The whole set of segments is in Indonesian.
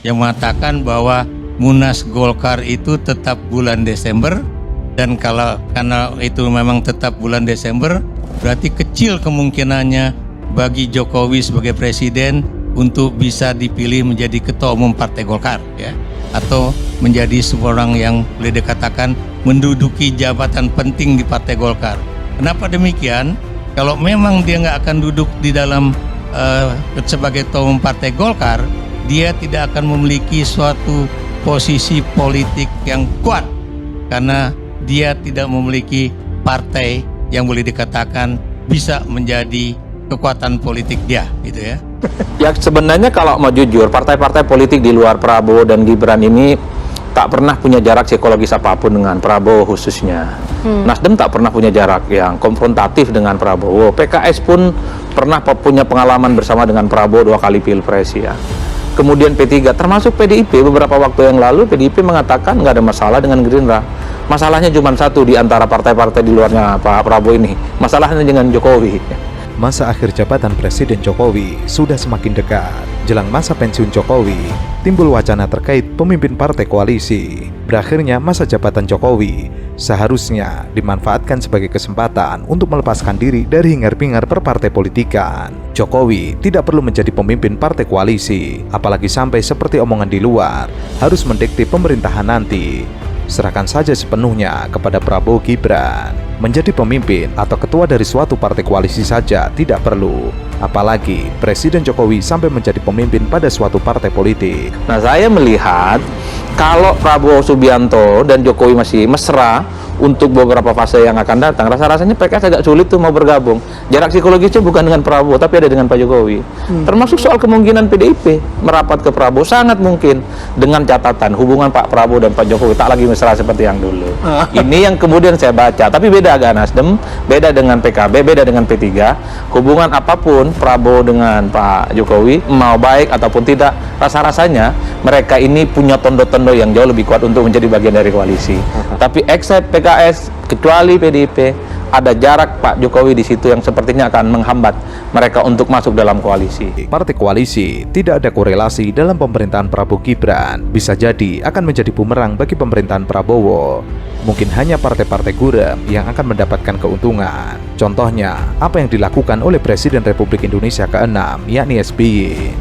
yang mengatakan bahwa Munas Golkar itu tetap bulan Desember, dan karena itu memang tetap bulan Desember, berarti kecil kemungkinannya bagi Jokowi sebagai presiden untuk bisa dipilih menjadi ketua umum Partai Golkar, ya, atau menjadi seorang yang boleh dikatakan menduduki jabatan penting di Partai Golkar. Kenapa demikian? Kalau memang dia nggak akan duduk di dalam sebagai ketua umum Partai Golkar, dia tidak akan memiliki suatu posisi politik yang kuat karena dia tidak memiliki partai yang boleh dikatakan bisa menjadi kekuatan politik dia, gitu ya. Ya sebenarnya kalau mau jujur, partai-partai politik di luar Prabowo dan Gibran ini tak pernah punya jarak psikologis apapun dengan Prabowo khususnya. Nasdem tak pernah punya jarak yang konfrontatif dengan Prabowo. PKS pun pernah punya pengalaman bersama dengan Prabowo 2 kali pilpres, ya. Kemudian P3, termasuk PDIP, beberapa waktu yang lalu PDIP mengatakan nggak ada masalah dengan Gerindra. Masalahnya cuma satu di antara partai-partai di luarnya Pak Prabowo ini, masalahnya dengan Jokowi. Masa akhir jabatan Presiden Jokowi sudah semakin dekat. Jelang masa pensiun Jokowi, timbul wacana terkait pemimpin partai koalisi. Berakhirnya masa jabatan Jokowi seharusnya dimanfaatkan sebagai kesempatan untuk melepaskan diri dari hingar-bingar perpartai politikan. Jokowi tidak perlu menjadi pemimpin partai koalisi, apalagi sampai seperti omongan di luar, harus mendikte pemerintahan nanti. Serahkan saja sepenuhnya kepada Prabowo Gibran. Menjadi pemimpin atau ketua dari suatu partai koalisi saja tidak perlu, apalagi Presiden Jokowi sampai menjadi pemimpin pada suatu partai politik. Nah, saya melihat kalau Prabowo Subianto dan Jokowi masih mesra untuk beberapa fase yang akan datang, rasa-rasanya PKS agak sulit tuh mau bergabung. Jarak psikologisnya bukan dengan Prabowo, tapi ada dengan Pak Jokowi. Termasuk soal kemungkinan PDIP merapat ke Prabowo, sangat mungkin, dengan catatan hubungan Pak Prabowo dan Pak Jokowi tak lagi mesra seperti yang dulu. Ini yang kemudian saya baca, tapi beda agak Nasdem, beda dengan PKB, beda dengan P3. Hubungan apapun Prabowo dengan Pak Jokowi, mau baik ataupun tidak, rasa-rasanya mereka ini punya tondo-tondo yang jauh lebih kuat untuk menjadi bagian dari koalisi. Tapi except PKS, kecuali PDIP, ada jarak Pak Jokowi di situ yang sepertinya akan menghambat mereka untuk masuk dalam koalisi. Partai koalisi tidak ada korelasi dalam pemerintahan Prabowo Gibran. Bisa jadi akan menjadi bumerang bagi pemerintahan Prabowo. Mungkin hanya partai-partai gurem yang akan mendapatkan keuntungan. Contohnya, apa yang dilakukan oleh Presiden Republik Indonesia ke-6, yakni SBY,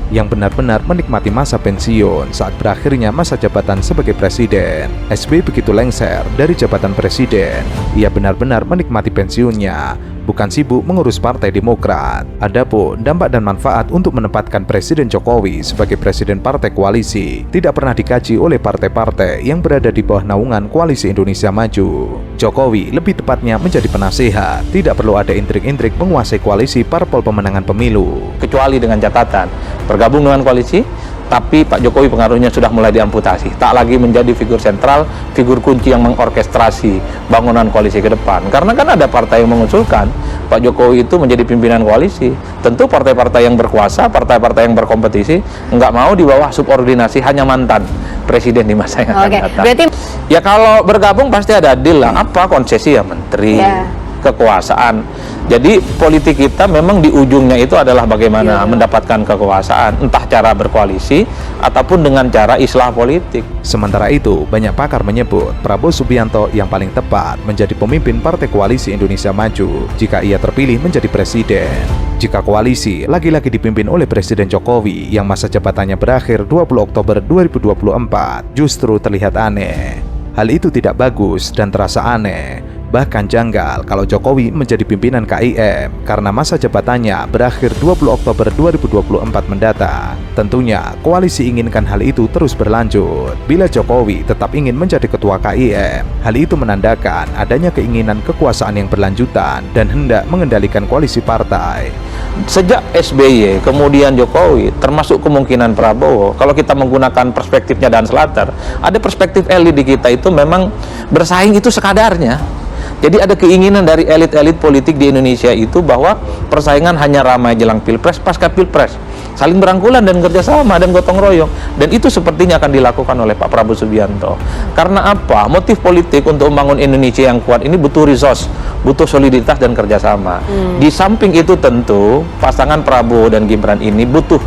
yang benar-benar menikmati masa pensiun saat berakhirnya masa jabatan sebagai presiden. SBY begitu lengser dari jabatan presiden. Ia benar-benar menikmati pensiunnya, bukan sibuk mengurus Partai Demokrat. Adapun dampak dan manfaat untuk menempatkan Presiden Jokowi sebagai presiden partai koalisi tidak pernah dikaji oleh partai-partai yang berada di bawah naungan Koalisi Indonesia Maju. Jokowi lebih tepatnya menjadi penasehat, tidak perlu ada intrik-intrik menguasai koalisi parpol pemenangan pemilu. Kecuali dengan catatan bergabung dengan koalisi, tapi Pak Jokowi pengaruhnya sudah mulai diamputasi, tak lagi menjadi figur sentral, figur kunci yang mengorkestrasi bangunan koalisi ke depan. Karena kan ada partai yang mengusulkan Pak Jokowi itu menjadi pimpinan koalisi. Tentu partai-partai yang berkuasa, partai-partai yang berkompetisi nggak mau di bawah subordinasi hanya mantan presiden di masa yang akan datang. Berarti ya kalau bergabung pasti ada deal lah. Apa konsesi ya menteri, kekuasaan. Jadi politik kita memang di ujungnya itu adalah bagaimana mendapatkan kekuasaan, entah cara berkoalisi ataupun dengan cara islah politik. Sementara itu, banyak pakar menyebut Prabowo Subianto yang paling tepat menjadi pemimpin Partai Koalisi Indonesia Maju jika ia terpilih menjadi presiden. Jika koalisi lagi-lagi dipimpin oleh Presiden Jokowi yang masa jabatannya berakhir 20 Oktober 2024, justru terlihat aneh. Hal itu tidak bagus dan terasa aneh. Bahkan janggal kalau Jokowi menjadi pimpinan KIM karena masa jabatannya berakhir 20 Oktober 2024 mendatang. Tentunya koalisi inginkan hal itu terus berlanjut. Bila Jokowi tetap ingin menjadi ketua KIM, hal itu menandakan adanya keinginan kekuasaan yang berlanjutan dan hendak mengendalikan koalisi partai. Sejak SBY, kemudian Jokowi, termasuk kemungkinan Prabowo, kalau kita menggunakan perspektifnya Dan Slater, ada perspektif elit di kita itu memang bersaing itu sekadarnya. Jadi ada keinginan dari elit-elit politik di Indonesia itu bahwa persaingan hanya ramai jelang pilpres, pasca pilpres, saling berangkulan dan kerjasama dan gotong royong. Dan itu sepertinya akan dilakukan oleh Pak Prabowo Subianto. Karena apa? Motif politik untuk membangun Indonesia yang kuat ini butuh resource, butuh soliditas dan kerjasama. Di samping itu tentu pasangan Prabowo dan Gibran ini butuh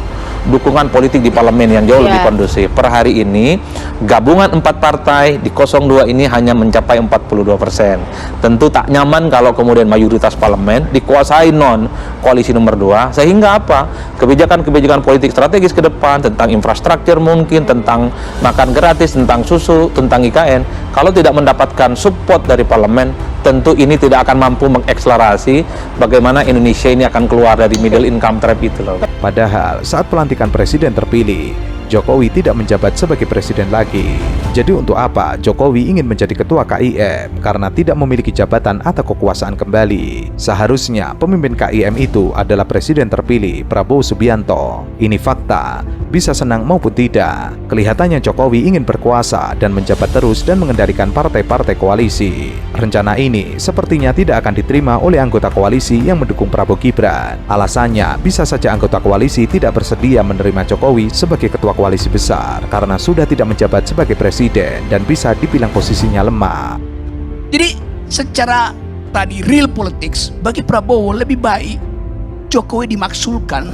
dukungan politik di parlemen yang jauh lebih kondusif. Per hari ini gabungan 4 partai di 02 ini hanya mencapai 42%. Tentu tak nyaman kalau kemudian mayoritas parlemen dikuasai non koalisi nomor 2, sehingga apa? Kebijakan-kebijakan politik strategis ke depan tentang infrastruktur mungkin, tentang makan gratis, tentang susu, tentang IKN, kalau tidak mendapatkan support dari parlemen, tentu ini tidak akan mampu mengekselerasi bagaimana Indonesia ini akan keluar dari middle income trap itu loh. Padahal saat pelantikan presiden terpilih, Jokowi tidak menjabat sebagai presiden lagi. Jadi untuk apa Jokowi ingin menjadi ketua KIM karena tidak memiliki jabatan atau kekuasaan kembali? Seharusnya pemimpin KIM itu adalah presiden terpilih Prabowo Subianto. Ini fakta, bisa senang maupun tidak. Kelihatannya Jokowi ingin berkuasa dan menjabat terus dan mengendalikan partai-partai koalisi. Rencana ini sepertinya tidak akan diterima oleh anggota koalisi yang mendukung Prabowo Gibran. Alasannya bisa saja anggota koalisi tidak bersedia menerima Jokowi sebagai ketua koalisi besar karena sudah tidak menjabat sebagai presiden dan bisa dibilang posisinya lemah. Jadi secara tadi real politics, bagi Prabowo lebih baik Jokowi dimaksulkan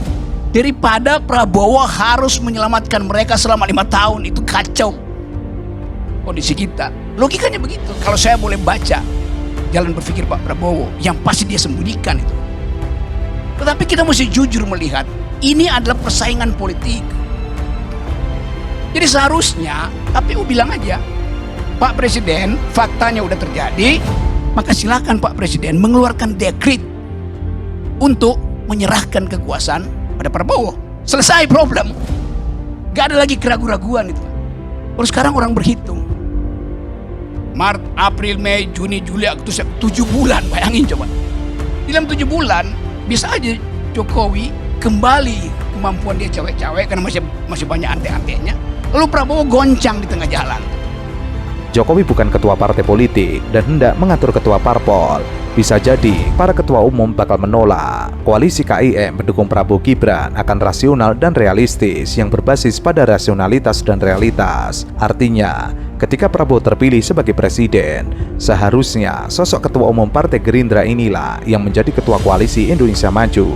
daripada Prabowo harus menyelamatkan mereka selama 5 tahun. Itu kacau kondisi kita. Logikanya begitu. Kalau saya boleh baca jalan berpikir Pak Prabowo, yang pasti dia sembunyikan itu. Tetapi kita mesti jujur melihat ini adalah persaingan politik. Jadi seharusnya KPU bilang aja, Pak Presiden, faktanya udah terjadi, maka silakan Pak Presiden mengeluarkan dekret untuk menyerahkan kekuasaan pada Prabowo. Selesai problem. Gak ada lagi keraguan-raguan itu. Kalau sekarang orang berhitung, Maret, April, Mei, Juni, Juli, Agustus, 7 bulan, bayangin coba. Dalam 7 bulan bisa aja Jokowi kembali kemampuan dia cewek-cewek karena masih banyak ante-antenya. Lalu Prabowo goncang di tengah jalan. Jokowi bukan ketua partai politik dan hendak mengatur ketua parpol. Bisa jadi para ketua umum bakal menolak. Koalisi KIM mendukung Prabowo Gibran akan rasional dan realistis yang berbasis pada rasionalitas dan realitas. Artinya, ketika Prabowo terpilih sebagai presiden, seharusnya sosok ketua umum Partai Gerindra inilah yang menjadi ketua koalisi Indonesia Maju.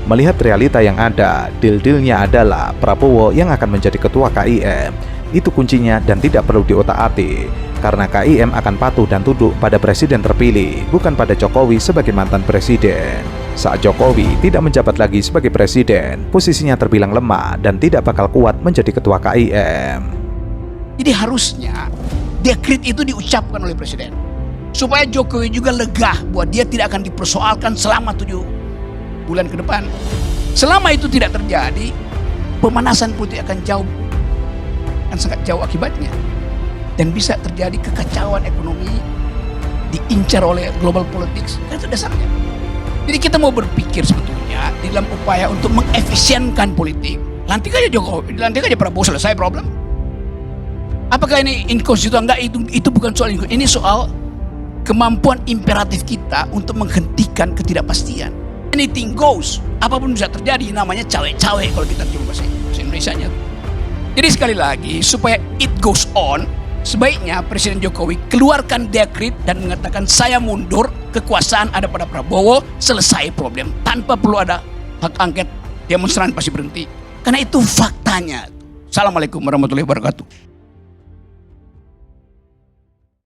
Melihat realita yang ada, deal-dealnya adalah Prabowo yang akan menjadi ketua KIM. Itu kuncinya dan tidak perlu diotak-atik, karena KIM akan patuh dan tunduk pada presiden terpilih, bukan pada Jokowi sebagai mantan presiden. Saat Jokowi tidak menjabat lagi sebagai presiden, posisinya terbilang lemah dan tidak bakal kuat menjadi ketua KIM. Jadi harusnya dekret itu diucapkan oleh presiden, supaya Jokowi juga lega bahwa dia tidak akan dipersoalkan selama 7 bulan ke depan. Selama itu tidak terjadi, pemanasan politik akan sangat jauh akibatnya, dan bisa terjadi kekacauan ekonomi, diincar oleh global politics. Itu dasarnya. Jadi kita mau berpikir sebetulnya di dalam upaya untuk mengefisienkan politik, lantik aja Jokowi, lantik aja Prabowo, selesai problem. Apakah ini inkonstitusional? Enggak, itu bukan soal inkonstitusional. Ini soal kemampuan imperatif kita untuk menghentikan ketidakpastian. Anything goes, apapun bisa terjadi, namanya cawe-cawe kalau kita coba bahasa Indonesianya. Jadi sekali lagi, supaya it goes on, sebaiknya Presiden Jokowi keluarkan dekret dan mengatakan saya mundur, kekuasaan ada pada Prabowo, selesai problem. Tanpa perlu ada hak angket, demonstran pasti berhenti. Karena itu faktanya. Assalamualaikum warahmatullahi wabarakatuh.